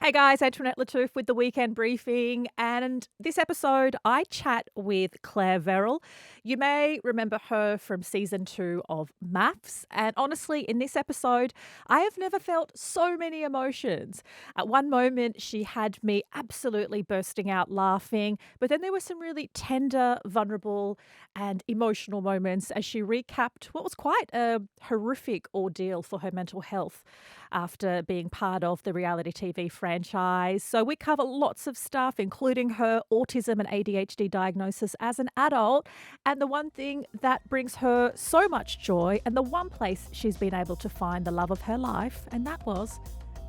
Hey guys, Antoinette Lattouf with the Weekend Briefing. And this episode, I chat with Clare Verrall. You may remember her from season 2 of MAFS. And honestly, in this episode, I have never felt so many emotions. At one moment, she had me absolutely bursting out laughing. But then there were some really tender, vulnerable, and emotional moments as she recapped what was quite a horrific ordeal for her mental health after being part of the reality TV franchise. So we cover lots of stuff, including her autism and ADHD diagnosis as an adult, and the one thing that brings her so much joy, and the one place she's been able to find the love of her life, and that was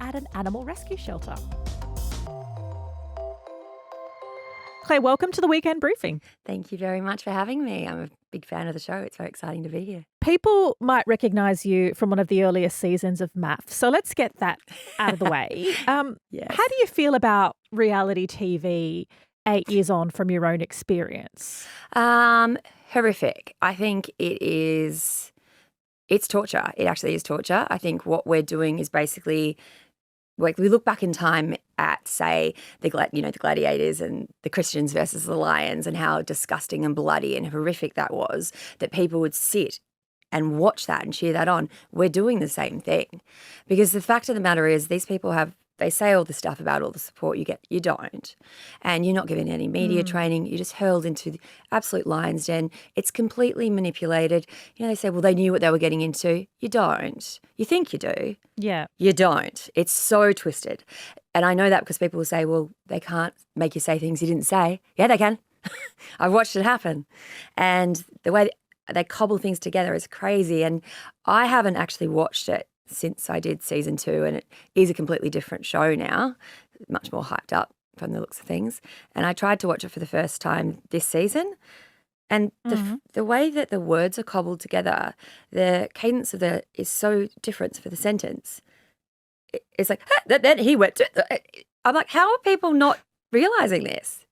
at an animal rescue shelter. Claire, welcome to the Weekend Briefing. Thank you very much for having me. I'm a big fan of the show. It's very exciting to be here. People might recognise you from one of the earlier seasons of MAFS, so let's get that out of the way. Yes. How do you feel about reality TV 8 years on from your own experience? Horrific. I think it's torture. It actually is torture. I think what we're doing is basically, like, we look back in time at, say, the gladiators and the Christians versus the lions, and how disgusting and bloody and horrific that was, that people would sit and watch that and cheer that on. We're doing the same thing, because the fact of the matter is these people they say all the stuff about all the support you get. You don't. And you're not given any media training. You're just hurled into the absolute lion's den. It's completely manipulated. They say, well, they knew what they were getting into. You don't. You think you do. Yeah. You don't. It's so twisted. And I know that because people will say, well, they can't make you say things you didn't say. Yeah, they can. I've watched it happen. And the way they cobble things together is crazy. And I haven't actually watched it since I did season 2, and it is a completely different show now, much more hyped up from the looks of things. And I tried to watch it for the first time this season, and the way that the words are cobbled together, the cadence of is so different for the sentence. It's like, then he went to, I'm like, how are people not realizing this?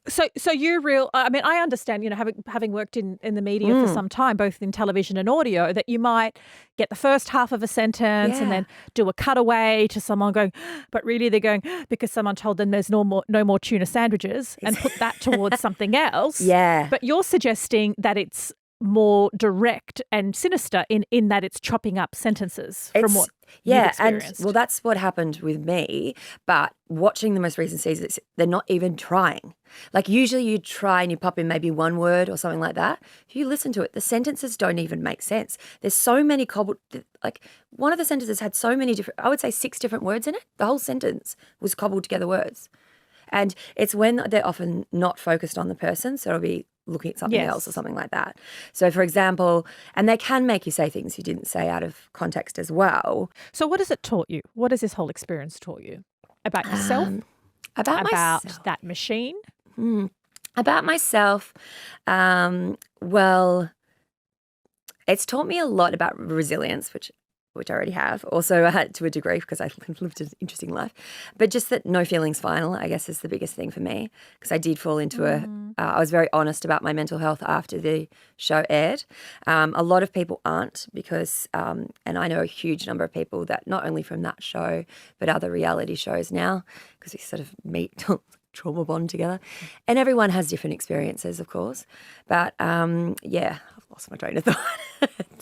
So you're real. I mean, I understand, having worked in the media for some time, both in television and audio, that you might get the first half of a sentence and then do a cutaway to someone going, but really they're going, because someone told them there's no more tuna sandwiches, and put that towards something else. Yeah. But you're suggesting that it's more direct and sinister in that it's chopping up sentences from what you've experienced. And well, that's what happened with me. But watching the most recent seasons, they're not even trying. Like, usually you try and you pop in maybe one word or something like that. If you listen to it, the sentences don't even make sense. There's so many cobbled, like, one of the sentences had so many different, I would say 6 different words in it. The whole sentence was cobbled together words. And it's when they're often not focused on the person, so it'll be looking at something else or something like that. So, for example, and they can make you say things you didn't say out of context as well. So what has it taught you? What has this whole experience taught you? About yourself? About myself. That machine? About myself, well, it's taught me a lot about resilience, which I already have. Also, I had to a degree because I lived an interesting life. But just that no feelings final, I guess, is the biggest thing for me, because I did fall into I was very honest about my mental health after the show aired. A lot of people aren't, because, and I know a huge number of people that not only from that show, but other reality shows now, because we sort of meet trauma bond together. And everyone has different experiences, of course. But I've lost my train of thought.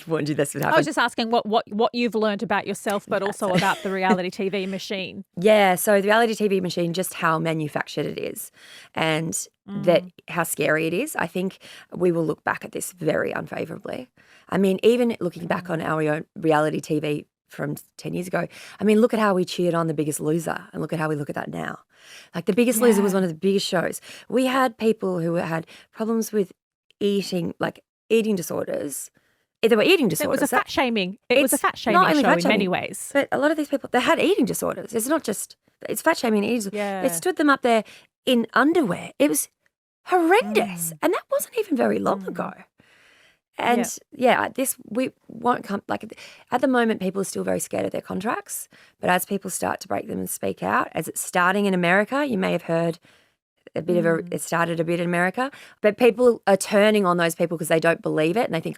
Warned you this would happen. I was just asking what you've learned about yourself, but also about the reality TV machine. Yeah, so the reality TV machine, just how manufactured it is, and that how scary it is. I think we will look back at this very unfavourably. I mean, even looking back on our own reality TV from 10 years ago, I mean, look at how we cheered on The Biggest Loser, and look at how we look at that now. Like, The Biggest Loser was one of the biggest shows. We had people who had problems with eating disorders. They were eating disorders. It was a fat shaming. It was a fat shaming show in many ways. But a lot of these people, they had eating disorders. It's not just, it's fat shaming. It stood them up there in underwear. It was horrendous. And that wasn't even very long ago. And we won't come, like, at the moment, people are still very scared of their contracts. But as people start to break them and speak out, as it's starting in America, you may have heard it started a bit in America, but people are turning on those people because they don't believe it, and they think,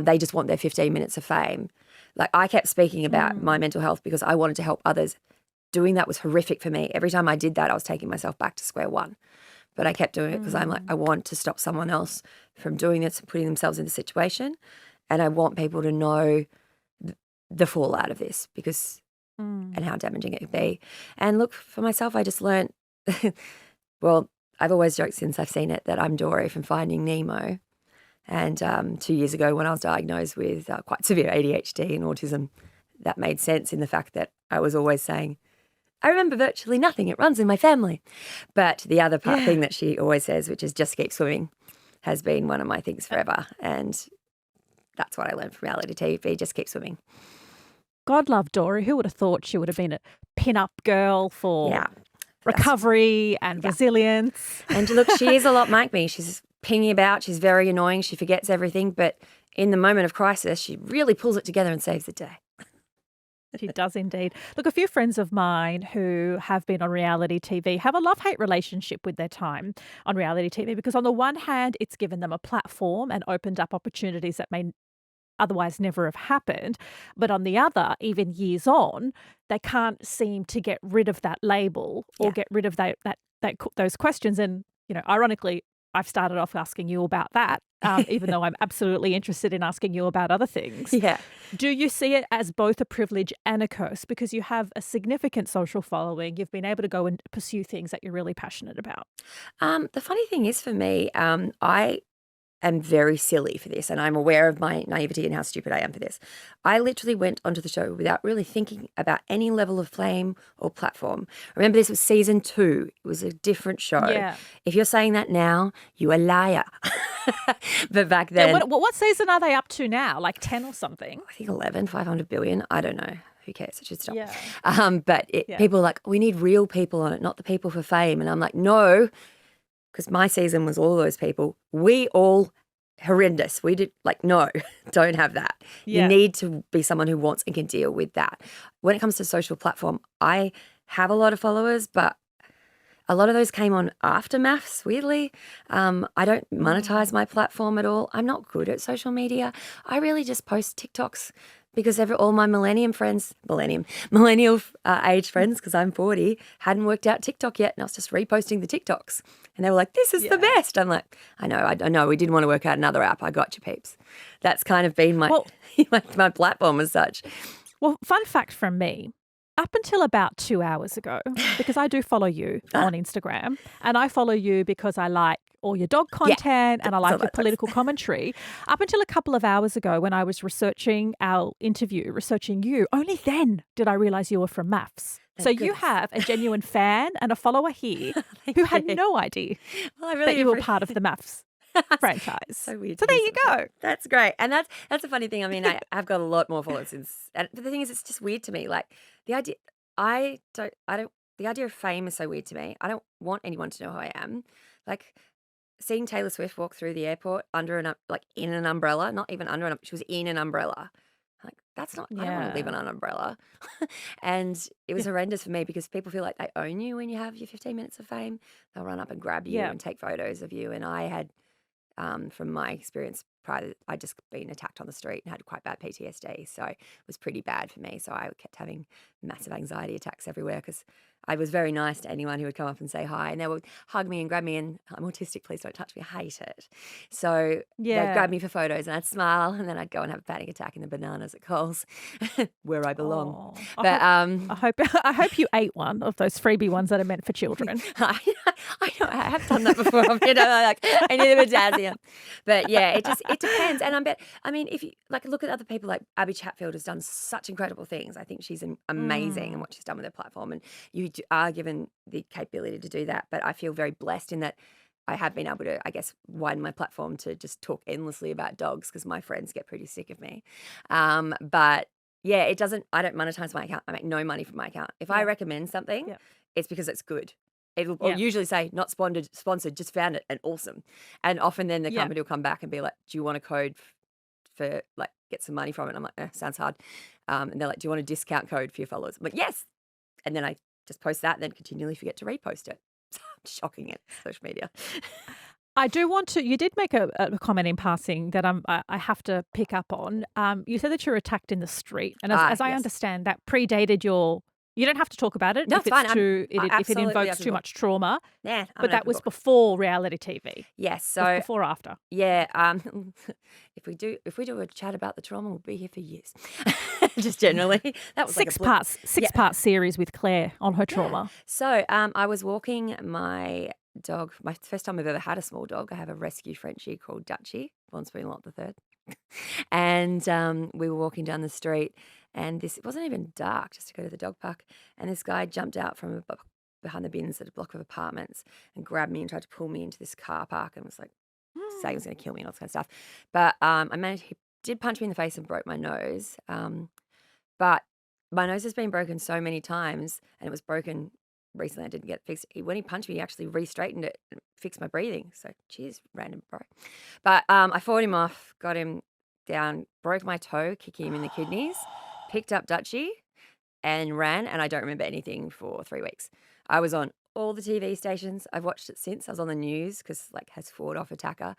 they just want their 15 minutes of fame. Like, I kept speaking about my mental health because I wanted to help others doing that was horrific for me. Every time I did that, I was taking myself back to square one. But I kept doing it because I'm like, I want to stop someone else from doing this and putting themselves in the situation. And I want people to know the fallout of this because and how damaging it could be. And look, for myself, I just learned, well, I've always joked since I've seen it that I'm Dory from Finding Nemo. And 2 years ago when I was diagnosed with quite severe ADHD and autism, that made sense in the fact that I was always saying, I remember virtually nothing. It runs in my family. But the other thing that she always says, which is just keep swimming, has been one of my things forever. And that's what I learned from reality TV, just keep swimming. God love Dory. Who would have thought she would have been a pin-up girl for recovery and resilience? And look, she is a lot like me. She's pinging about. She's very annoying. She forgets everything. But in the moment of crisis, she really pulls it together and saves the day. She does indeed. Look, a few friends of mine who have been on reality TV have a love-hate relationship with their time on reality TV because on the one hand, it's given them a platform and opened up opportunities that may otherwise never have happened. But on the other, even years on, they can't seem to get rid of that label or get rid of those questions. And, you know, ironically, I've started off asking you about that, even though I'm absolutely interested in asking you about other things. Yeah. Do you see it as both a privilege and a curse? Because you have a significant social following. You've been able to go and pursue things that you're really passionate about. The funny thing is for me, I am very silly for this and I'm aware of my naivety and how stupid I am for this. I literally went onto the show without really thinking about any level of fame or platform. Remember, this was season 2. It was a different show. Yeah. If you're saying that now, you're a liar. But back then... Yeah, what season are they up to now? Like 10 or something? I think 11, 500 billion. I don't know. Who cares? It should stop. Yeah. But people are like, we need real people on it, not the people for fame. And I'm like, no, because my season was all those people. We all horrendous. We did no, don't have that. Yeah. You need to be someone who wants and can deal with that. When it comes to social platform, I have a lot of followers, but a lot of those came on after MAFS, weirdly. I don't monetize my platform at all. I'm not good at social media. I really just post TikToks because all my millennial age friends, because I'm 40, hadn't worked out TikTok yet. And I was just reposting the TikToks. And they were like, this is the best. I'm like, I know. We didn't want to work out another app. I got you, peeps. That's kind of been my my platform as such. Well, fun fact from me. Up until about 2 hours ago, because I do follow you on Instagram, and I follow you because I like all your dog content and I like your political commentary. Up until a couple of hours ago when I was researching our interview, researching you, only then did I realise you were from MAFS. So you have a genuine fan and a follower here who had no idea that you were part of the MAFS franchise. So weird. So there you go. That's great. And that's a funny thing. I mean, I've got a lot more followers since. And the thing is, it's just weird to me. Like the idea, the idea of fame is so weird to me. I don't want anyone to know who I am. Like seeing Taylor Swift walk through the airport in an umbrella, not even under an, she was in an umbrella. Like that's not. I don't want to live on an umbrella. And it was horrendous for me because people feel like they own you when you have your 15 minutes of fame. They'll run up and grab you and take photos of you. And I had. From my experience prior, I'd just been attacked on the street and had quite bad PTSD. So it was pretty bad for me. So I kept having massive anxiety attacks everywhere because I was very nice to anyone who would come up and say hi. And they would hug me and grab me and I'm autistic, please don't touch me. I hate it. So they'd grab me for photos and I'd smile and then I'd go and have a panic attack in the bananas at Coles where I belong. But I hope you ate one of those freebie ones that are meant for children. I know I have done that before. I need a potassium. But yeah, it depends. And I mean, if you look at other people like Abby Chatfield has done such incredible things. I think she's amazing in what she's done with her platform. And you are given the capability to do that. But I feel very blessed in that I have been able to, I guess, widen my platform to just talk endlessly about dogs because my friends get pretty sick of me. But yeah, I don't monetize my account. I make no money from my account. If I recommend something, it's because it's good. It'll usually say not sponsored, just found it and awesome. And often then the company will come back and be like, do you want a code for get some money from it? I'm like, sounds hard. And they're like, do you want a discount code for your followers? I'm like, yes. And then I just post that and then continually forget to repost it. Shocking it, social media. I do want to, you did make a comment in passing that I have to pick up on. You said that you were attacked in the street. And as I understand, that predated your You don't have to talk about it No, if it's fine. I if it absolutely invokes have to too talk. much trauma, Yeah, I'm but an that open was book. before reality TV. Yes. So Before or after? yeah, if we do a chat about the trauma, we'll be here for years. Just generally, that was like a blip. Yeah, 6-part series with Claire on her yeah. trauma. So I was walking my dog. My first time I've ever had a small dog. I have a rescue Frenchie called Dutchie, Von Spoonlot the third. And we were walking down the street, and it wasn't even dark, just to go to the dog park. And this guy jumped out from behind the bins at a block of apartments and grabbed me and tried to pull me into this car park and was like, say he was going to kill me and all this kind of stuff. But he did punch me in the face and broke my nose. But my nose has been broken so many times, and it was broken recently. I didn't get it fixed. When he punched me, he actually re-straightened it and fixed my breathing. So, cheers, random bro. But I fought him off, got him down, broke my toe, kicking him in the kidneys, picked up Dutchie and ran, and I don't remember anything for 3 weeks. I was on all the TV stations. I've watched it since. I was on the news because, like, has fought off attacker.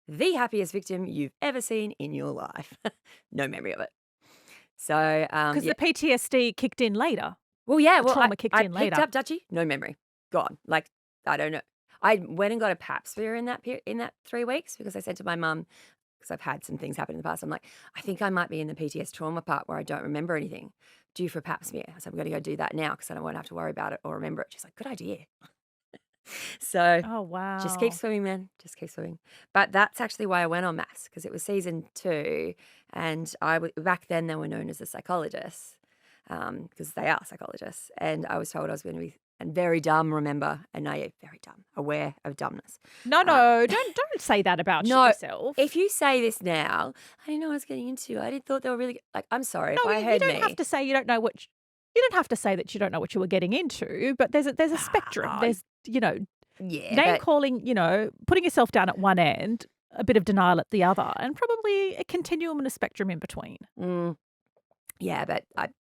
The happiest victim you've ever seen in your life. No memory of it. So, Because yeah. the PTSD kicked in later. Well, yeah. The Well, trauma kicked I in picked later. up Dutchie. No memory. Gone. Like, I don't know. I went and got a pap smear in that 3 weeks because I said to my mum, because I've had some things happen in the past, I'm like, I think I might be in the PTS trauma part where I don't remember anything. Due for a pap smear. I said, I'm going to go do that now because I don't want to have to worry about it or remember it. She's like, good idea. So Oh, just keep wow. swimming, man. Just keep swimming. But that's actually why I went on MAFS, because it was season 2, and back then they were known as the psychologists, because they are psychologists. And I was told I was going to be and very dumb, remember, and naive, very dumb, aware of dumbness. No, Uh, don't say that about no, yourself. if you say this now, I didn't know what I was getting into. I didn't thought they were really like. I'm sorry if No, I you heard don't have me. to say you don't know you don't have to say that you don't know what you were getting into, but there's a spectrum. There's, Yeah, name but calling, putting yourself down at one end, a bit of denial at the other, and probably a continuum and a spectrum in between. yeah, but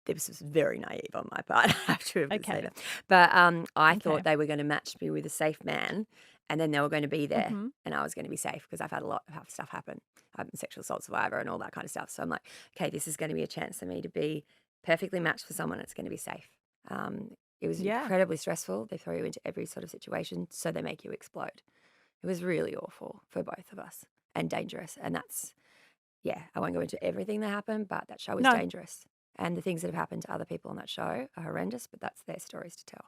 this was very naive on my part. I have to say Okay. that. But I Okay. thought they were going to match me with a safe man, and then they were going to be there, Mhm. and I was going to be safe because I've had a lot of stuff happen. I'm a sexual assault survivor and all that kind of stuff. So I'm like, okay, this is going to be a chance for me to be perfectly matched for someone that's going to be safe. It was Yeah. incredibly stressful. They throw you into every sort of situation, so they make you explode. It was really awful for both of us and dangerous. And that's, yeah, I won't go into everything that happened, but that show was No, dangerous. And the things that have happened to other people on that show are horrendous, but that's their stories to tell.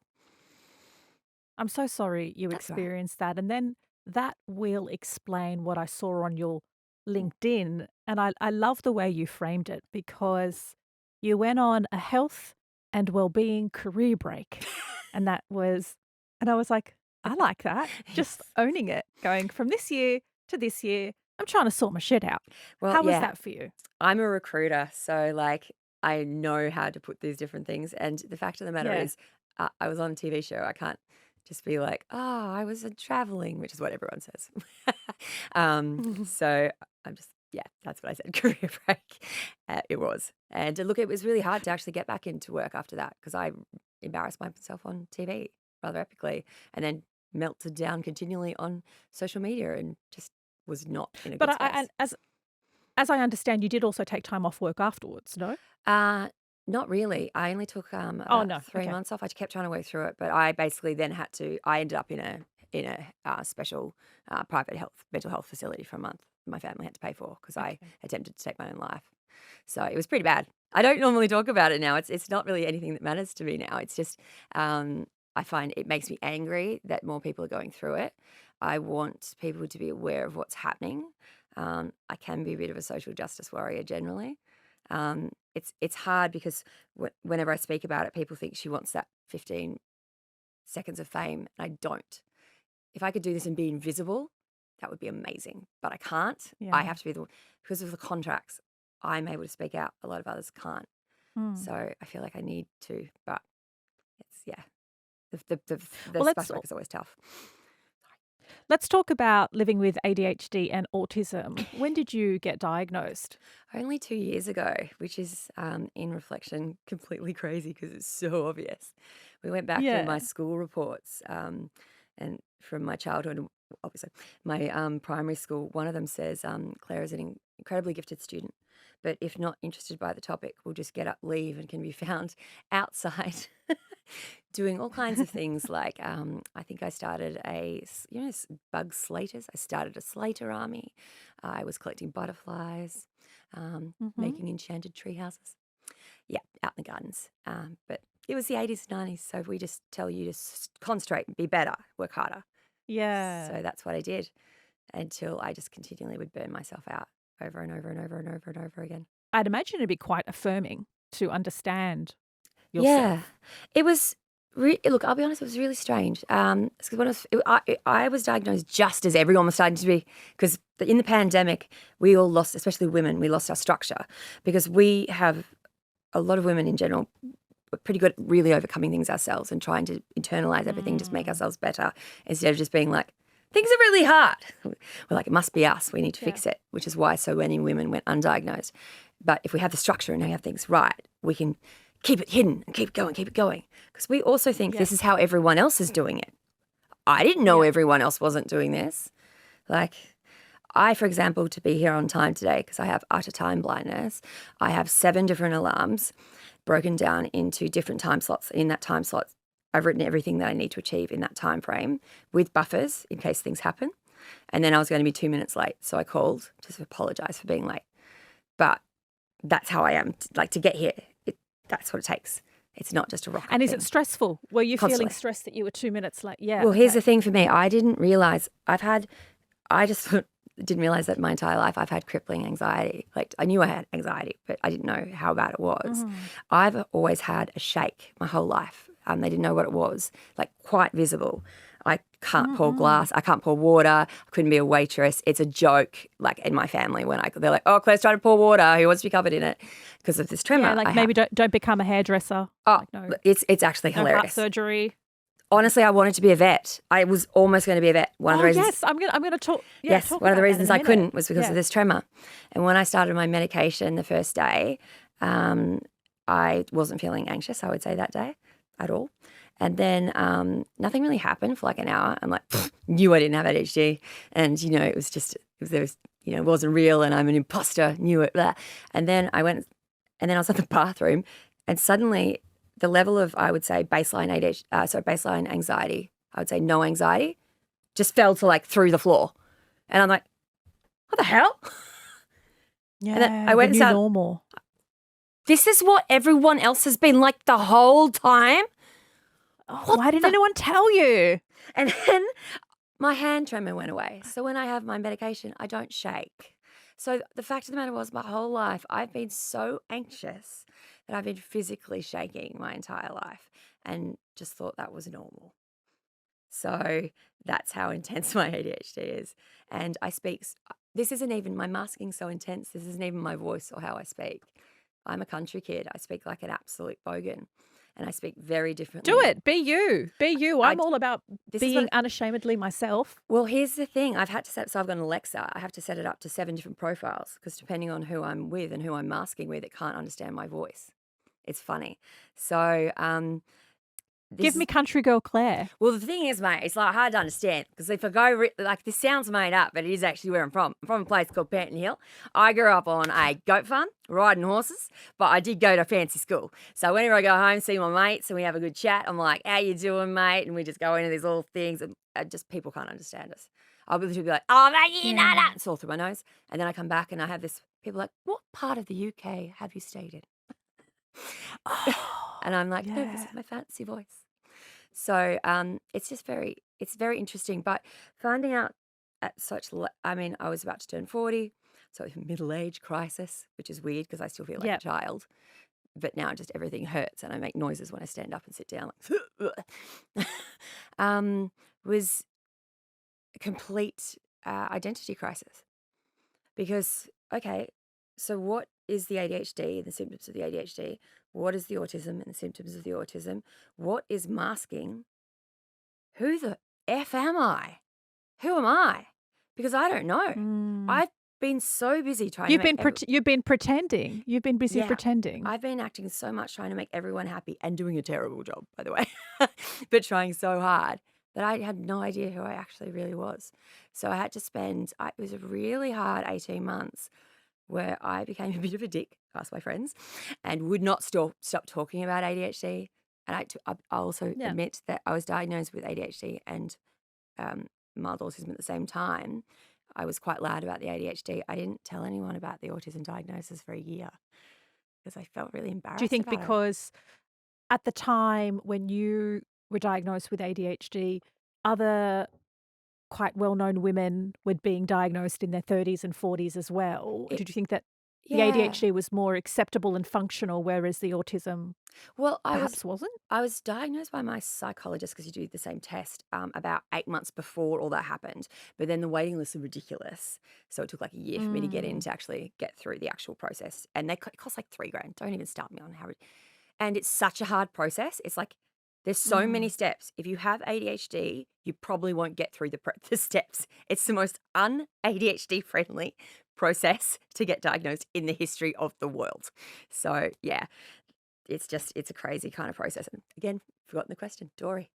I'm so sorry you That's all right. experienced that. And then that will explain what I saw on your LinkedIn. And I love the way you framed it because you went on a health and well-being career break. And I was like, I like that. Just Yes. owning it, going from this year to this year. I'm trying to sort my shit out. Well, How was yeah, that for you? I'm a recruiter, so like I know how to put these different things. And the fact of the matter Yeah. is, I was on a TV show. I can't just be like, oh, I was traveling, which is what everyone says. So I'm just, yeah, that's what I said. Career break. It was. And look, it was really hard to actually get back into work after that because I embarrassed myself on TV rather epically and then melted down continually on social media and just was not in a But good and space. as I understand, you did also take time off work afterwards, no? Uh, Not really. I only took Oh, about no. 3 Okay. months off. I kept trying to work through it, but I basically then had to. I ended up in a special private mental health facility for a month. My family had to pay for because I Okay. attempted to take my own life. So it was pretty bad. I don't normally talk about it now. It's not really anything that matters to me now. It's just I find it makes me angry that more people are going through it. I want people to be aware of what's happening. I can be a bit of a social justice warrior generally. It's hard because whenever I speak about it, people think she wants that 15 seconds of fame, and I don't. If I could do this and be invisible, that would be amazing, but I can't. I Yeah. have to be because of the contracts, I'm able to speak out. A lot of others can't. Mm. So I feel like I need to, but it's, yeah, the Well, spice rack is always tough. let's talk about living with ADHD and autism. When did you get diagnosed? Only 2 years ago, which is, in reflection, completely crazy because it's so obvious. We went back through my Yeah. school reports, and from my childhood, and obviously, my, primary school, one of them says, "Claire is an incredibly gifted student, But if not interested by the topic, we'll just get up, leave, and can be found outside doing all kinds of things. Like I think I started bug slaters. I started a slater army. I was collecting butterflies, Mhm. making enchanted tree houses. Yeah, out in the gardens. But it was the 80s and 90s, so we just tell you to concentrate, be better, work harder. Yeah. So that's what I did until I just continually would burn myself out over and over and over and over and over again. I'd imagine it'd be quite affirming to understand Yeah, yourself. it was. Look, I'll be honest, it was really strange. 'Cause when I was diagnosed just as everyone was starting to be, because in the pandemic, we all lost, especially women, we lost our structure because we have a lot of women in general we're pretty good at really overcoming things ourselves and trying to internalize everything, just make Mm. ourselves better instead of just being like, things are really hard. We're like, it must be us. We need to Yeah. fix it, which is why so many women went undiagnosed. But if we have the structure and we have things right, we can keep it hidden and keep it going. Because we also think Yeah. this is how everyone else is doing it. I didn't know Yeah. everyone else wasn't doing this. Like, I, for example, to be here on time today, because I have utter time blindness, I have 7 different alarms broken down into different time slots. In that time slot, I've written everything that I need to achieve in that time frame with buffers in case things happen. And then I was going to be 2 minutes late, so I called to apologize for being late. But that's how I am. Like to get here, that's what it takes. It's not just a rocket And is thing. it stressful? Were you feeling Constantly. stressed that you were 2 minutes late? Yeah, Well, here's the okay. thing for me. I didn't realize I just didn't realize that my entire life I've had crippling anxiety. Like I knew I had anxiety, but I didn't know how bad it was. Mm. I've always had a shake my whole life. They didn't know what it was, like quite visible. I can't pour Mm-mm. glass. I can't pour water. I couldn't be a waitress. It's a joke, like in my family when they're like, "Oh, Claire's trying to pour water. Who wants to be covered in it?" Because of this Yeah, tremor I like have. maybe don't become a hairdresser. Oh, Like no it's actually no heart hilarious. surgery. Honestly, I wanted to be a vet. I was almost going to be a vet. One of the Oh reasons. yes, I'm gonna talk Yes, talk one of the about that in reasons a I minute. couldn't was because of Yeah. this tremor. And when I started my medication the first day, um, I wasn't feeling anxious, I would say, that day at all. And then nothing really happened for like an hour. I'm like, knew I didn't have ADHD. And, it was just, it wasn't real and I'm an imposter, knew it. Blah. And then I went, and then I was in the bathroom and suddenly the level of, I would say, baseline baseline anxiety, I would say no anxiety, just fell to like through the floor. And I'm like, what the hell? And then I Yeah, the went and new said, normal. this is what everyone else has been like the whole time? Oh, What why didn't the? anyone tell you? And then my hand tremor went away. So when I have my medication, I don't shake. So the fact of the matter was, my whole life, I've been so anxious that I've been physically shaking my entire life and just thought that was normal. So that's how intense my ADHD is. And I speak, this isn't even, my masking so intense, this isn't even my voice or how I speak. I'm a country kid. I speak like an absolute bogan and I speak very Do differently. it. Be you. Be you. I, I'm all about this is being what, unashamedly myself. well, here's the thing. I've had to so I've got an Alexa. I have to set it up to 7 different profiles because depending on who I'm with and who I'm masking with, it can't understand my voice. It's funny. So, Give this me is, country girl Claire. well, the thing is, mate, it's like hard to understand because if I go like this sounds made up, but it is actually where I'm from. I'm from a place called Panton Hill. I grew up on a goat farm, riding horses, but I did go to fancy school. So whenever I go home, see my mates, and we have a good chat, I'm like, "How you doing, mate?" And we just go into these little things, and just people can't understand us. I'll literally be like, "Oh, mate, you know Yeah. that," it's all through my nose, and then I come back and I have this. People are like, "What part of the UK have you stayed in?" Oh, And I'm like, "No, this yeah. is my fancy voice." So it's just it's very interesting. But finding out at I mean, I was about to turn 40, so middle age crisis, which is weird because I still feel like a Yep. child. But now just everything hurts and I make noises when I stand up and sit down. Like, was a complete identity crisis because, okay, so what is the ADHD and the symptoms of the ADHD? What is the autism and the symptoms of the autism? What is masking? Who the F am I? Who am I? Because I don't know. Mm. I've been so busy trying to make You've been pretending. You've been busy yeah, pretending. I've been acting so much trying to make everyone happy and doing a terrible job, by the way, but trying so hard that I had no idea who I actually really was. So I had to spend, it was a really hard 18 months where I became a bit of a dick, asked my friends, and would not stop talking about ADHD. And I also Yeah. admit that I was diagnosed with ADHD and mild autism at the same time. I was quite loud about the ADHD. I didn't tell anyone about the autism diagnosis for a year because I felt really Do you embarrassed think about it. because at the time when you were diagnosed with ADHD, other quite well-known women were being diagnosed in their 30s and 40s as well? It, Did you think that the yeah. ADHD was more acceptable and functional, whereas the autism Well, perhaps wasn't? I was diagnosed by my psychologist because you do the same test about 8 months before all that happened. But then the waiting lists are ridiculous. So it took like a year for me to get in Mm. to actually get through the actual process. And it cost like $3,000. Don't even start me on how. And it's such a hard process. It's like there's so many Mm. steps. If you have ADHD, you probably won't get through the steps. It's the most un-ADHD friendly process to get diagnosed in the history of the world. So yeah, it's a crazy kind of process. And again, forgotten the question, Dory.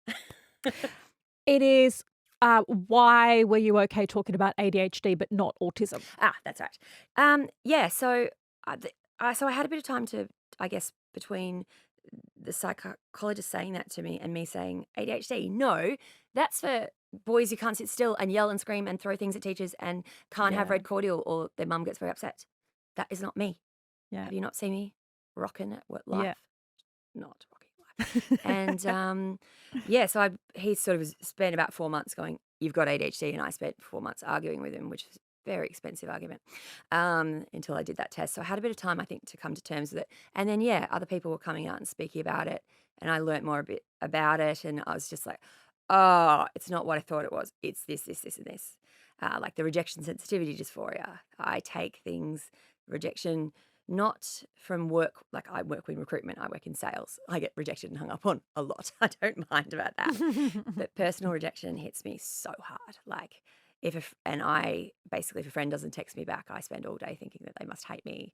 It is, why were you okay talking about ADHD but not autism? That's right. Yeah. So I had a bit of time to, I guess, between the psychologist saying that to me and me saying ADHD. No, that's for boys who can't sit still and yell and scream and throw things at teachers and can't have Yeah, red cordial or their mum gets very upset. That is not me. yeah, Have you not seen me rocking at what yeah. life? Not rocking life. And yeah, so he sort of spent about 4 months going, "You've got ADHD," and I spent 4 months arguing with him, which was a very expensive argument until I did that test. So I had a bit of time, I think, to come to terms with it. And then yeah, other people were coming out and speaking about it, and I learnt more a bit about it, and I was just like, "Oh, it's not what I thought it was. It's this, this, this, and this." Like the rejection sensitivity dysphoria. I take things rejection not from work, like I work in recruitment, I work in sales. I get rejected and hung up on a lot. I don't mind about that. But personal rejection hits me so hard. Like and I basically, if a friend doesn't text me back, I spend all day thinking that they must hate me,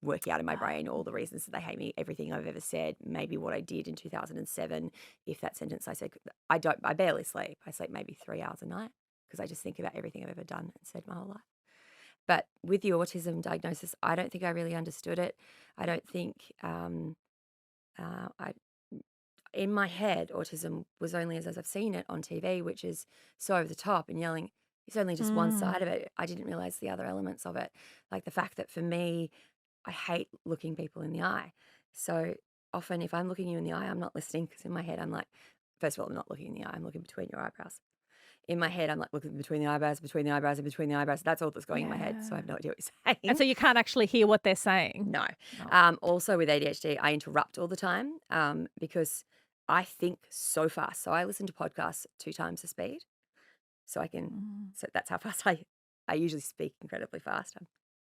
working out in my brain all the reasons that they hate me, everything I've ever said, maybe what I did in 2007. If that sentence I said, I barely sleep. I sleep maybe 3 hours a night because I just think about everything I've ever done and said my whole life. But with the autism diagnosis, I don't think I really understood it. I don't think I in my head, autism was only as I've seen it on TV, which is so over the top and yelling. It's only just one Mm. side of it. I didn't realize the other elements of it, like the fact that for me, I hate looking people in the eye. So often, if I'm looking you in the eye, I'm not listening because in my head, I'm like, first of all, I'm not looking in the eye. I'm looking between your eyebrows. In my head, I'm like looking between the eyebrows, between the eyebrows, and between the eyebrows. That's all that's going in my head. So I Yeah. have no idea what you're And saying. so you can't actually hear what they're saying? No. No. Also with ADHD, I interrupt all the time because I think so fast. So I listen to podcasts 2 times the speed. So I can, Mm. so that's how fast I usually speak incredibly fast. I'm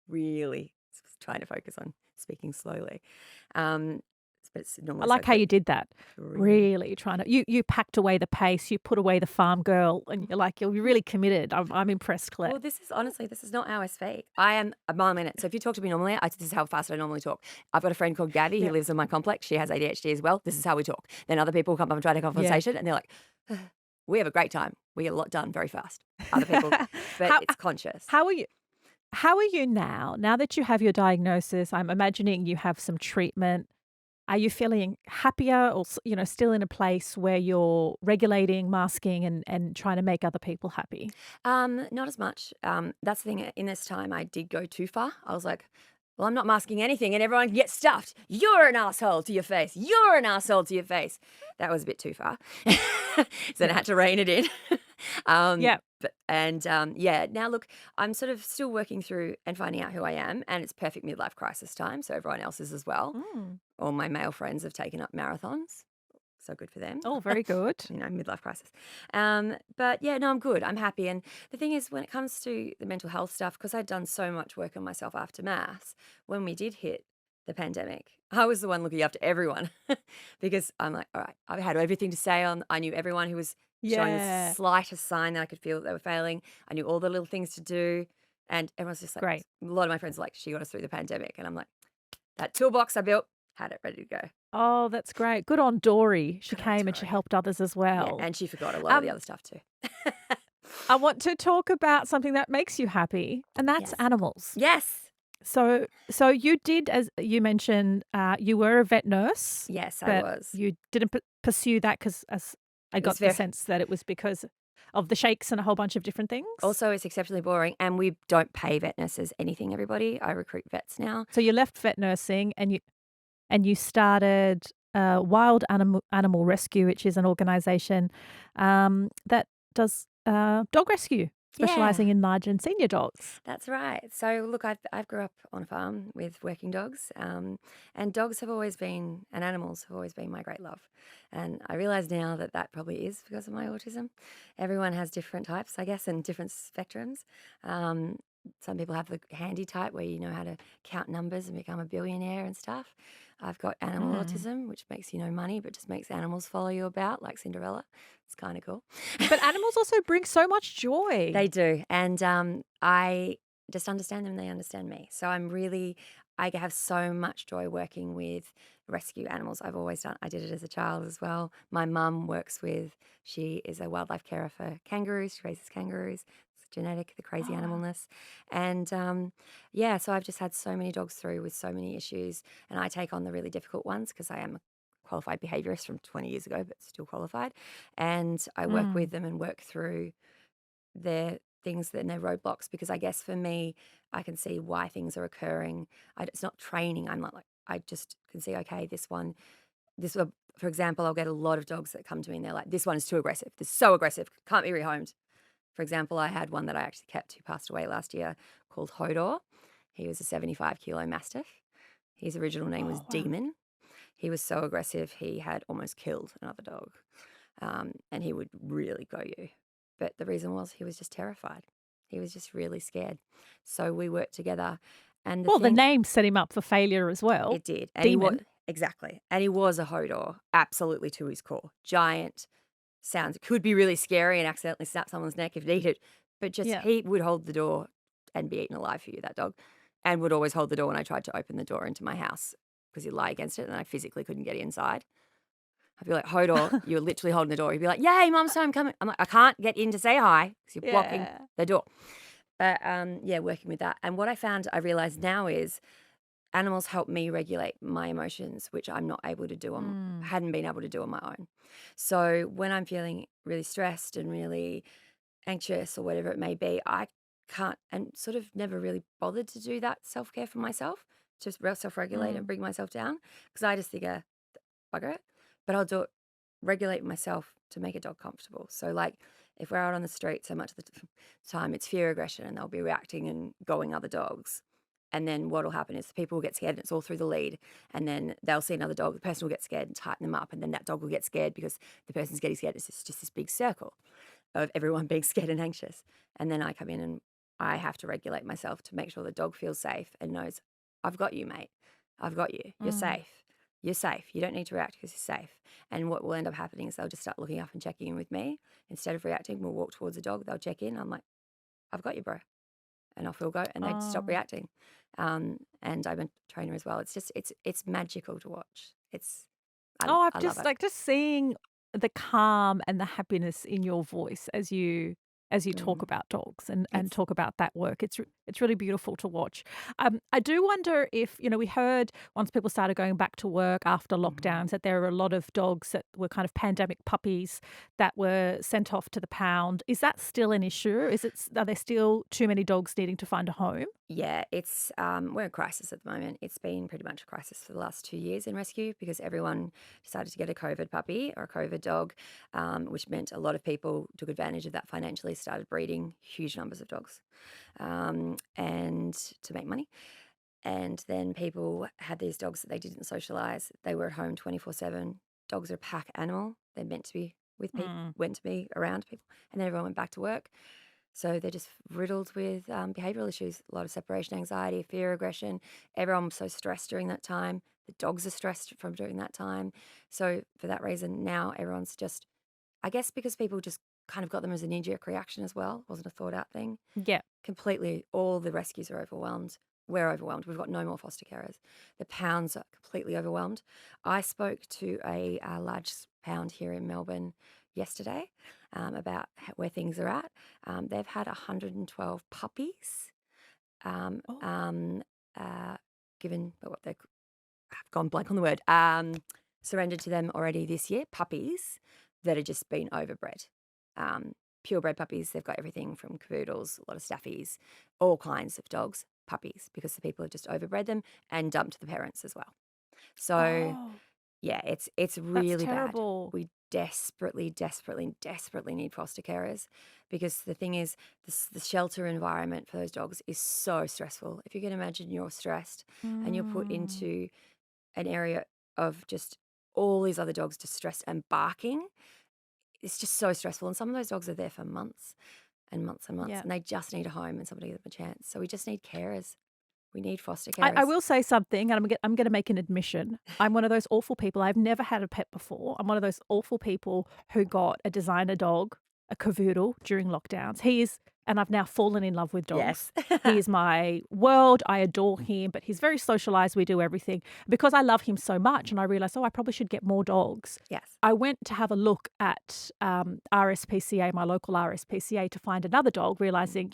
really trying to focus on speaking slowly. Um, but it's I normally so like how you did that. really. Really trying to you packed away the pace, you put away the farm girl, and you're like, you're really committed. I'm impressed, Claire. Well, this is not how I speak. I am a mile a minute. So if you talk to me normally, this is how fast I normally talk. I've got a friend called Gabby who Yeah. lives in my complex. She has ADHD as well. This is how we talk. Then other people come up and try to have a Yeah. conversation and they're like, we have a great time. We get a lot done very fast. Other people, but How it's conscious. how are you how are you now? Now that you have your diagnosis, I'm imagining you have some treatment. Are you feeling happier or still in a place where you're regulating, masking, and trying to make other people happy? Not as much. That's the thing. In this time, I did go too far. I was like, well, I'm not masking anything, and everyone gets stuffed. You're an asshole to your face. You're an asshole to your face. That was a bit too far. So then I Yeah. had to rein it in. um, Yeah. yeah. Now look, I'm sort of still working through and finding out who I am, and it's perfect midlife crisis time. So everyone else is as well. Mm. All my male friends have taken up marathons. So good for them. Oh, very good. Midlife crisis. But yeah, no, I'm good. I'm happy. And the thing is, when it comes to the mental health stuff, because I'd done so much work on myself after MAFS, when we did hit the pandemic, I was the one looking after everyone because I'm like, all right, I had everything to say on. I knew everyone who was showing the Yeah. slightest sign that I could feel that they were failing. I knew all the little things to do. And everyone's just like, Great. a lot of my friends are like, she got us through the pandemic. And I'm like, that toolbox I built, had it ready to go. Oh, that's great. Good on Dory. She Good on came and she Dory. helped others as Yeah, well. and she forgot a lot of the Um, other stuff too. I want to talk about something that makes you happy, and that's Yes. animals. Yes. So you did, as you mentioned, you were a vet nurse, Yes, I but was. you didn't pursue that because, as I It was got the very sense that it was because of the shakes and a whole bunch of different things? also, it's exceptionally boring, and we don't pay vet nurses anything, everybody. I recruit vets now. So you left vet nursing and you started Wild Animal Rescue, which is an organization that does dog rescue, Yeah. specializing in large and senior dogs. That's right. So look, I've grew up on a farm with working dogs, and dogs have always been, and animals have always been my great love. And I realize now that that probably is because of my autism. Everyone has different types, I guess, and different spectrums. Um, some people have the handy type where you know how to count numbers and become a billionaire and stuff. I've got animal Mm. autism, which makes you no money, but just makes animals follow you about like Cinderella. It's kind of cool. But animals also bring so much joy. They do, and, I just understand them, they understand me. So I have so much joy working with rescue animals. I've always done I did it as a child as well. My mum she is a wildlife carer for kangaroos, she raises kangaroos. It's genetic, the crazy Oh, wow. animalness, and, yeah, so I've just had so many dogs through with so many issues, and I take on the really difficult ones because I am a qualified behaviourist from 20 years ago, but still qualified, and I work with Mm. them and work through their things and their roadblocks because I guess for me, I can see why things are occurring. It's not training. I'm not like I just can see. Okay, for example, I'll get a lot of dogs that come to me and they're like, "This one is too aggressive. This is so aggressive. Can't be rehomed." For example, I had one that I actually kept who passed away last year called Hodor. He was a 75-kilo mastiff. His original name was Oh, wow. Demon. He was so aggressive he had almost killed another dog, and he would really go you. But the reason was he was just terrified. He was just really scared. So we worked together, and the Well, the thing name set him up for failure as well. it did, and he was Demon. exactly, and he was a Hodor, absolutely to his core. Giant, sounds could be really scary and accidentally snap someone's neck if needed, but just Yeah. he would hold the door and be eaten alive for you, that dog, and would always hold the door when I tried to open the door into my house because he'd lie against it and I physically couldn't get inside. I'd be like, Hodor, you're literally holding the door. He'd be like, Yay, mum's home, coming. I'm like, I can't get in to say hi because you're blocking Yeah. the door. But yeah, working with that. And what I realize now is animals help me regulate my emotions, which I'm not able to do Mm. hadn't been able to do on my own. So when I'm feeling really stressed and really anxious or whatever it may be, I can't and sort of never really bothered to do that self care for myself, just self regulate and Mm. bring myself down because I just think, bugger it. But I'll do it, regulate myself to make a dog comfortable. So, like, if we're out on the street, so much of the time it's fear aggression and they'll be reacting and going other dogs. And then what'll happen is people will get scared and it's all through the lead. And then they'll see another dog, the person will get scared and tighten them up. And then that dog will get scared because the person's getting scared. It's just this big circle of everyone being scared and anxious. And then I come in and I have to regulate myself to make sure the dog feels safe and knows, I've got you, mate. I've got you. You're Mm. safe. You're safe. You don't need to react because you're safe. And what will end up happening is they'll just start looking up and checking in with me. Instead of reacting, we'll walk towards the dog. They'll check in. I'm like, I've got you, bro. And off we'll go. And they stop Oh. reacting. And I'm a trainer as well. It's magical to watch. Oh, I've I love it. just seeing the calm and the happiness in your voice as you talk Mm. about dogs and It's talk about that work. It's really beautiful to watch. I do wonder if, we heard once people started going back to work after mhm. lockdowns that there were a lot of dogs that were kind of pandemic puppies that were sent off to the pound. Is that still an issue? Are there still too many dogs needing to find a home? Yeah, we're in crisis at the moment. It's been pretty much a crisis for the last 2 years in rescue because everyone decided to get a COVID puppy or a COVID dog, which meant a lot of people took advantage of that financially, started breeding huge numbers of dogs, and to make money. And then people had these dogs that they didn't socialize. They were at home 24/7. Dogs are a pack animal. They're meant to be with people, Mm. went to be around people, and then everyone went back to work. So they're just riddled with behavioral issues, a lot of separation anxiety, fear, aggression. Everyone was so stressed during that time. The dogs are stressed from during that time. So for that reason, now everyone's just, I guess, because people just kind of got them as a knee jerk reaction as well. It wasn't a thought out thing. Yeah. Completely, all the rescues are overwhelmed. We're overwhelmed. We've got no more foster carers. The pounds are completely overwhelmed. I spoke to a large pound here in Melbourne yesterday about where things are at. They've had 112 puppies. Um, Oh. um, given what they I've gone blank on the word, surrendered to them already this year, puppies that have just been overbred. Purebred puppies, they've got everything from cavoodles, a lot of staffies, all kinds of dogs, puppies, because the people have just overbred them and dumped the parents as well. So Oh, yeah, it's that's really bad. terrible. We desperately, desperately, desperately need foster carers because the thing is, the shelter environment for those dogs is so stressful. If you can imagine you're stressed and you're put Mm. into an area of just all these other dogs just stressed and barking, it's just so stressful. And some of those dogs are there for months and months and months, Yeah. and they just need a home and somebody to give them a chance. So we just need carers. We need foster I carers. will say something, and I'm gonna make an admission. I'm one of those awful people. I've never had a pet before. I'm one of those awful people who got a designer dog, a cavoodle, during lockdowns. He is and I've now fallen in love with dogs. Yes. He is my world. I adore him, but he's very socialized. We do everything. Because I love him so much and I realized, oh, I probably should get more dogs. Yes. I went to have a look at RSPCA, my local RSPCA, to find another dog, realizing,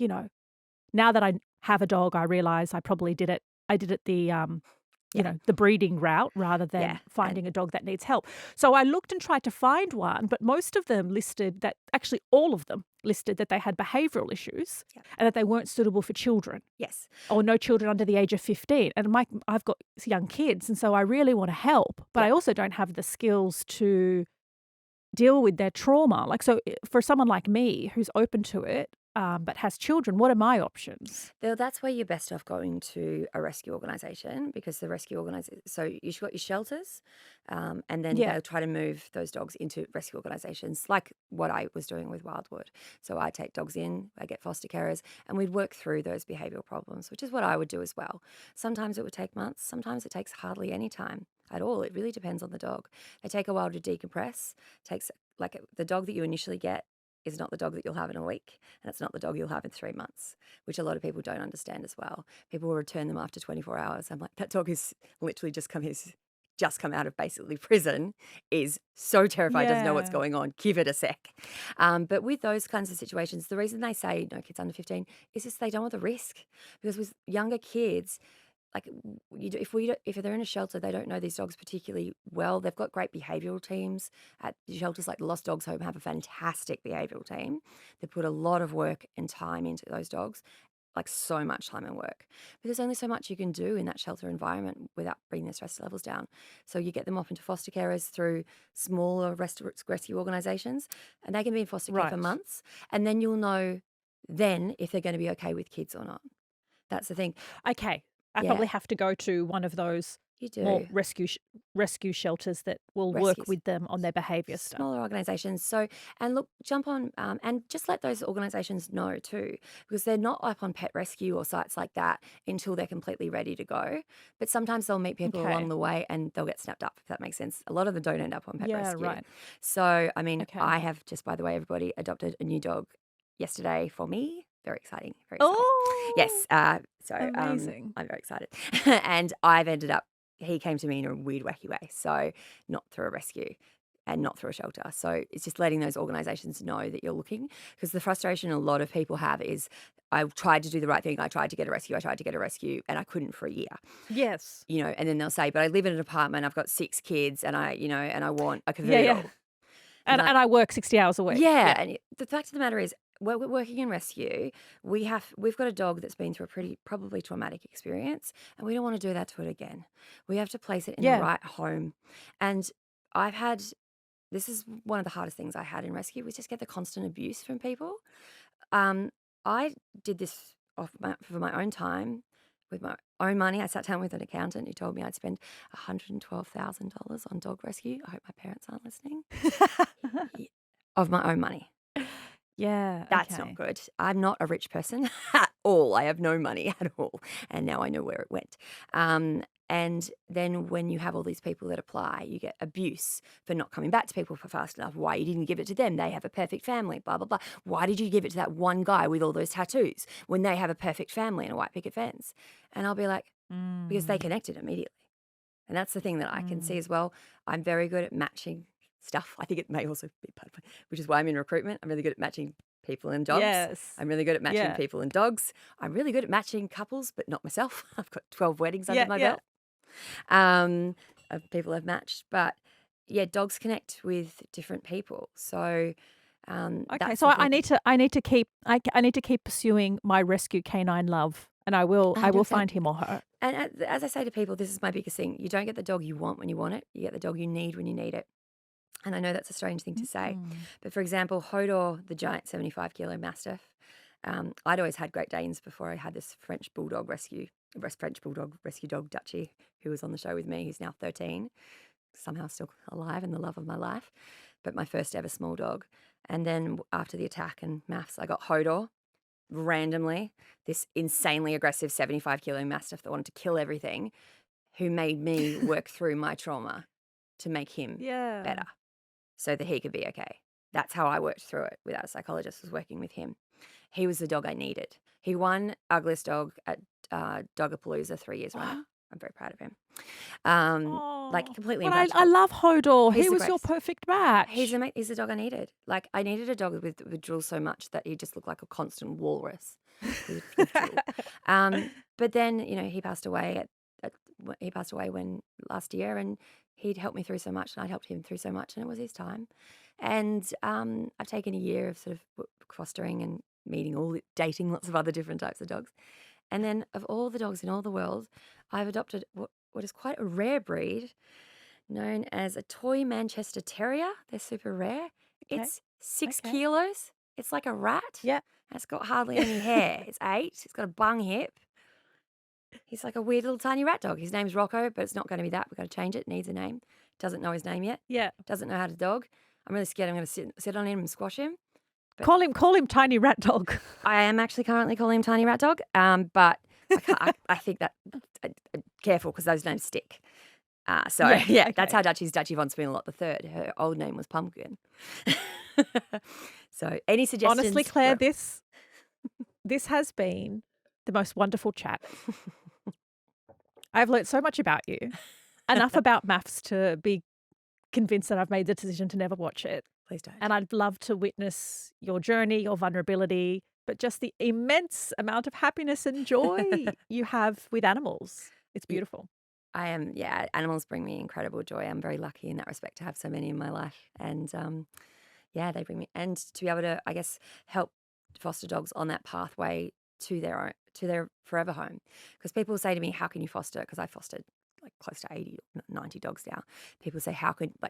now that I have a dog, I realize I probably did it. I did it Yeah. the breeding route rather Yeah. than finding a dog that needs help. So I looked and tried to find one, but most of them listed that actually all of them listed that they had behavioral issues Yeah. and that they weren't suitable for children Yes. or no children under the age of 15. And I've got young kids, and so I really want to help, but Yeah. I also don't have the skills to deal with their trauma. Like, so for someone like me who's open to it, but has children, what are my options? That's where you're best off going to a rescue organisation because the rescue organisation, so you've got your shelters and then Yeah. they'll try to move those dogs into rescue organisations like what I was doing with Wildwood. So I take dogs in, I get foster carers and we'd work through those behavioural problems, which is what I would do as well. Sometimes it would take months, sometimes it takes hardly any time at all. It really depends on the dog. They take a while to decompress. Takes like the dog that you initially get is not the dog that you'll have in a week, and it's not the dog you'll have in 3 months, which a lot of people don't understand as well. People will return them after 24 hours. I'm like, that dog is literally just come out of basically prison, is so terrified, doesn't know what's Yeah. going on. Give it a sec. But with those kinds of situations, the reason they say no kids under 15 is just they don't want the risk because with younger kids, like if they're in a shelter, they don't know these dogs particularly well. They've got great behavioural teams at shelters like the Lost Dogs Home have a fantastic behavioural team. They put a lot of work and time into those dogs, like so much time and work. But there's only so much you can do in that shelter environment without bringing their stress levels down. So you get them off into foster carers through smaller rescue organisations, and they can be in foster care for Right. months, and then you'll know then if they're going to be okay with kids or not. That's the thing. Okay. I Yeah, probably have to go to one of those you more do. rescue shelters that will work Rescues. with them on their behavior stuff. Smaller organisations. So, and look, jump on and just let those organisations know too, because they're not up on pet rescue or sites like that until they're completely ready to go. But sometimes they'll meet people along Okay. the way and they'll get snapped up, if that makes sense. A lot of them don't end up on pet Yeah, rescue. right. So, I mean, Okay. I have just, by the way, everybody adopted a new dog yesterday for me. Very exciting. Very exciting. Oh, Yes. So amazing. I'm very excited. And I've ended up, he came to me in a weird, wacky way. So not through a rescue and not through a shelter. So it's just letting those organisations know that you're looking. Because the frustration a lot of people have is I tried to do the right thing. I tried to get a rescue, and I couldn't for a year. Yes. And then they'll say, but I live in an apartment, I've got 6 kids, and and I want a Yeah, yeah. cavoodle. And I work 60 hours a week. Yeah, Yeah. and the fact of the matter is, we're working in rescue. We've got a dog that's been through a pretty probably traumatic experience, and we don't want to do that to it again. We have to place it in the Yeah. right home. And I've had this is one of the hardest things I had in rescue was just get the constant abuse from people. Um, I did this for my own time with my own money. I sat down with an accountant who told me I'd spend $112,000 on dog rescue. I hope my parents aren't listening. Of my own money. Yeah, That's not okay. good. I'm not a rich person at all. I have no money at all. And now I know where it went. And then when you have all these people that apply, you get abuse for not coming back to people for fast enough. Why you didn't give it to them? They have a perfect family, blah, blah, blah. Why did you give it to that one guy with all those tattoos when they have a perfect family and a white picket fence? And I'll be like, because they Mm, connected immediately. And that's the thing that I can see mm. as well. I'm very good at matching stuff. I think it may also be part of which is why I'm in recruitment. I'm really good at matching people and dogs. Yes. I'm really good at matching Yeah. people and dogs. I'm really good at matching couples, but not myself. I've got 12 weddings under my Yeah. belt of people I've matched. But yeah, dogs connect with different people. So Okay, that's so the I thing. need to keep I need to keep pursuing my rescue canine love, and I will 100%. find him or her. And as I say to people, this is my biggest thing. You don't get the dog you want when you want it. You get the dog you need when you need it. And I know that's a strange thing to say. But for example, Hodor, the giant 75-kilo Mastiff, I'd always had Great Danes before I had this French Bulldog rescue dog, Dutchie, who was on the show with me, who's now 13, somehow still alive and the love of my life, but my first ever small dog. And then after the attack and MAFS, I got Hodor, randomly, this insanely aggressive 75-kilo Mastiff that wanted to kill everything, who made me work through my trauma to make him Yeah. better so that he could be okay. That's how I worked through it without a psychologist, was working with him. He was the dog I needed. He won Ugliest Dog at Dogapalooza 3 years running. I'm very proud of him. Like completely But I impractical. love Hodor. He's He the was your greatest. perfect match. He's the dog I needed. Like I needed a dog with drool so much that he just looked like a constant walrus with drool. But then he passed away he passed away last year, and he'd helped me through so much, and I'd helped him through so much, and it was his time. And I've taken a year of sort of fostering and dating lots of other different types of dogs. And then of all the dogs in all the world, I've adopted what is quite a rare breed known as a toy Manchester Terrier. They're super rare. Okay. It's 6 Okay. kilos. It's like a rat. Yeah. And it's got hardly any hair. It's 8. It's got a bung hip. He's like a weird little tiny rat dog. His name's Rocco, but it's not going to be that. We've got to change it. Needs a name. Doesn't know his name yet. Yeah. Doesn't know how to dog. I'm really scared I'm going to sit on him and squash him. Call him Tiny Rat Dog. I am actually currently calling him Tiny Rat Dog, but I think that careful because those names stick. So okay. That's how Dutchie von Spin-a-Lot the third. Her old name was Pumpkin. So any suggestions? Honestly, Claire, this has been the most wonderful chat. I've learnt so much about you. Enough about MAFS to be convinced that I've made the decision to never watch it. Please don't. And I'd love to witness your journey, your vulnerability, but just the immense amount of happiness and joy you have with animals. It's beautiful. I am, animals bring me incredible joy. I'm very lucky in that respect to have so many in my life. And they bring me, and to be able to, I guess, help foster dogs on that pathway to their forever home. Because people say to me, how can you foster? Because I fostered like close to 80, 90 dogs now. People say,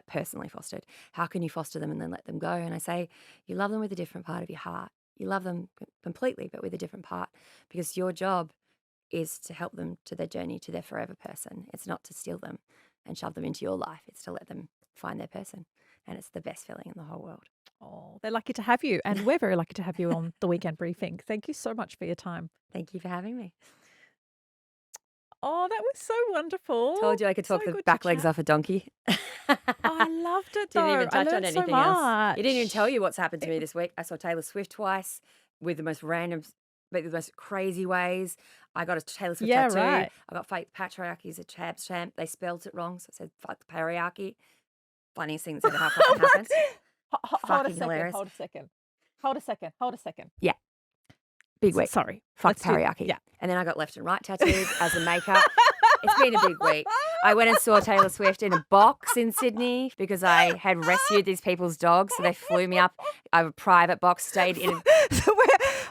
personally fostered, how can you foster them and then let them go? And I say, you love them with a different part of your heart. You love them completely, but with a different part, because your job is to help them to their journey to their forever person. It's not to steal them and shove them into your life. It's to let them find their person. And it's the best feeling in the whole world. Oh, they're lucky to have you. And we're very lucky to have you on the Weekend Briefing. Thank you so much for your time. Thank you for having me. Oh, that was so wonderful. Told you I could talk So the good back to legs chat. off a donkey. I loved it though. Didn't even touch I on learned anything so else. much. He didn't even tell you what's happened to me this week. I saw Taylor Swift twice with the most random, but the most crazy ways. I got a Taylor Swift tattoo. Right. I got fake patriarchy as a chabs champ. They spelled it wrong, so it said fuck the patriarchy. Funniest thing that's ever happened. Fucking hilarious. Hold a second. Yeah. Big week. Sorry. Fuck Let's do- patriarchy. yeah. And then I got left and right tattoos as a makeup. It's been a big week. I went and saw Taylor Swift in a box in Sydney because I had rescued these people's dogs. So they flew me up. I have a private box, stayed in.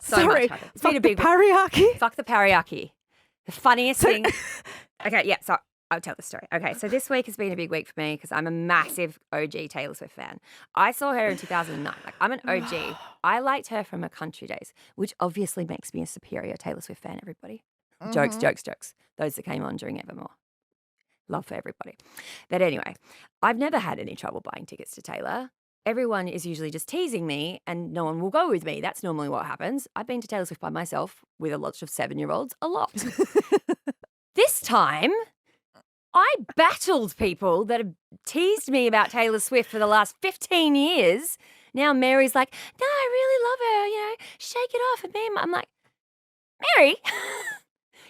Sorry. Much happened. It's been a big week. Patriarchy. Fuck the patriarchy. The funniest thing. Okay, yeah, so I'll tell the story. Okay, so this week has been a big week for me because I'm a massive OG Taylor Swift fan. I saw her in 2009. Like, I'm an OG. I liked her from her country days, which obviously makes me a superior Taylor Swift fan, everybody. Jokes. Those that came on during Evermore. Love for everybody. But anyway, I've never had any trouble buying tickets to Taylor. Everyone is usually just teasing me and no one will go with me. That's normally what happens. I've been to Taylor Swift by myself with a lot of 7-year-olds, a lot. This time, I battled people that have teased me about Taylor Swift for the last 15 years. Now Mary's like, no, I really love her, shake it off. And me, I'm like, Mary,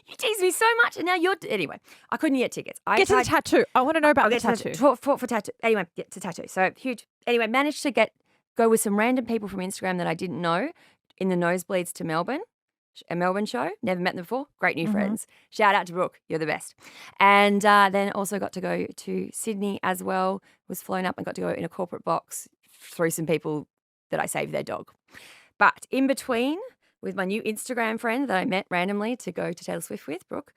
you tease me so much. And now anyway, I couldn't get tickets. Get to the tattoo. I want to know about the tattoo. For tattoo. Anyway, yeah, to tattoo. So huge. Anyway, managed to get go with some random people from Instagram that I didn't know in the nosebleeds to Melbourne, a Melbourne show. Never met them before. Great new friends. Shout out to Brooke. You're the best. And then also got to go to Sydney as well. Was flown up and got to go in a corporate box through some people that I saved their dog. But in between, with my new Instagram friend that I met randomly to go to Taylor Swift with, Brooke,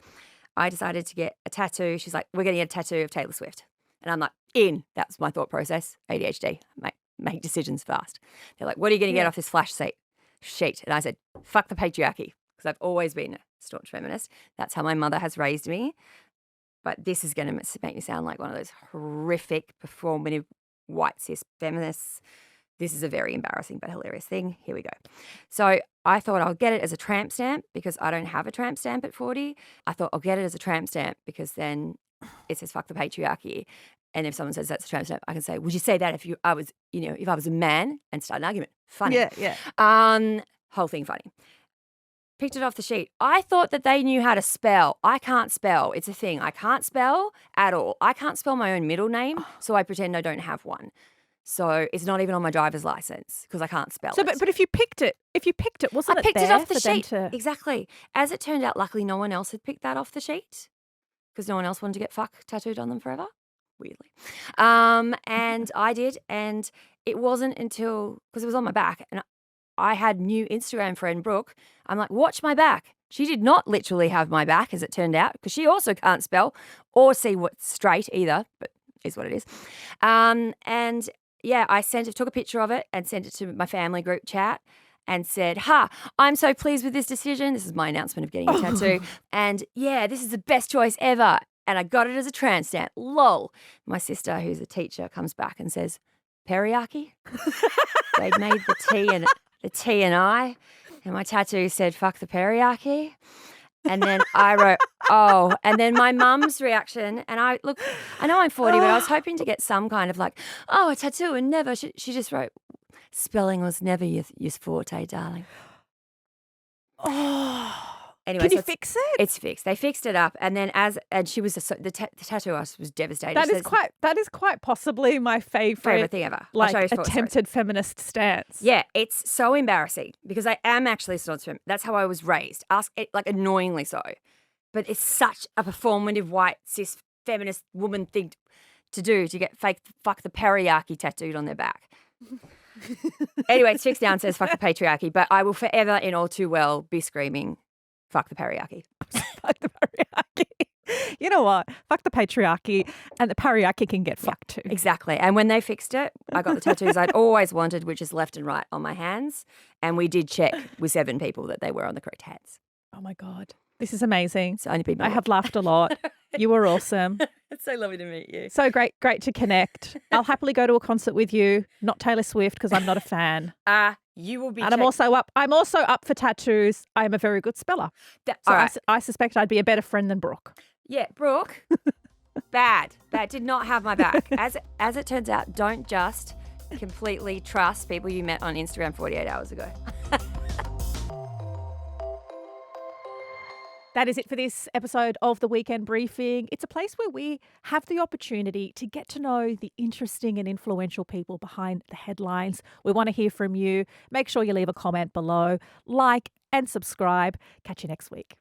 I decided to get a tattoo. She's like, we're going to get a tattoo of Taylor Swift. And I'm like, in. That was my thought process. ADHD. Make decisions fast. They're like, what are you going to get off this flash sheet? And I said, fuck the patriarchy, because I've always been a staunch feminist. That's how my mother has raised me. But this is going to make me sound like one of those horrific, performative, white cis feminists. This is a very embarrassing but hilarious thing. Here we go. So I thought I'll get it as a tramp stamp because I don't have a tramp stamp at 40. I thought I'll get it as a tramp stamp because then it says fuck the patriarchy. And if someone says that's a tramp stamp, I can say, would you say that if I was a man, and start an argument? Funny. Yeah. Whole thing funny. Picked it off the sheet. I thought that they knew how to spell. I can't spell. It's a thing. I can't spell at all. I can't spell my own middle name, so I pretend I don't have one. So it's not even on my driver's license because I can't spell it. But if you picked it, wasn't I it picked there it off the for them sheet. to... Exactly. As it turned out, luckily no one else had picked that off the sheet because no one else wanted to get fuck tattooed on them forever. Weirdly. And I did, and it wasn't until, because it was on my back, and I had new Instagram friend Brooke. I'm like, watch my back. She did not literally have my back, as it turned out, because she also can't spell or see what's straight either, but is what it is. And yeah, I took a picture of it and sent it to my family group chat and said, I'm so pleased with this decision. This is my announcement of getting a tattoo. And yeah, this is the best choice ever. And I got it as a tramp stamp. Lol. My sister, who's a teacher, comes back and says, Periaki? They'd made the T and I, and my tattoo said, fuck the Periaki. And then I wrote, oh. And then my mum's reaction, and I know I'm 40, but I was hoping to get some kind of like, oh, a tattoo and never. She just wrote, spelling was never your forte, darling. Oh. Anyway, can you fix it? It's fixed. They fixed it up, and then she was the tattoo artist was devastated. That is quite possibly my favorite thing ever. Like attempted feminist stance. Yeah, it's so embarrassing because I am actually a staunch feminist. That's how I was raised. Like annoyingly so, but it's such a performative white cis feminist woman thing to do to get fuck the patriarchy tattooed on their back. Anyway, it's fixed now and says fuck the patriarchy, but I will forever, in all too well, be screaming. Fuck the patriarchy. Fuck the patriarchy. You know what? Fuck the patriarchy, and the patriarchy can get fucked too. Exactly. And when they fixed it, I got the tattoos I'd always wanted, which is left and right on my hands. And we did check with 7 people that they were on the correct hands. Oh my God. This is amazing. So only people. I have laughed a lot. You were awesome. It's so lovely to meet you. So great to connect. I'll happily go to a concert with you, not Taylor Swift because I'm not a fan. You will be. And I'm also up for tattoos. I am a very good speller. I suspect I'd be a better friend than Brooke. Yeah, Brooke. Bad. Did not have my back. As it turns out, don't just completely trust people you met on Instagram 48 hours ago. That is it for this episode of The Weekend Briefing. It's a place where we have the opportunity to get to know the interesting and influential people behind the headlines. We want to hear from you. Make sure you leave a comment below, like and subscribe. Catch you next week.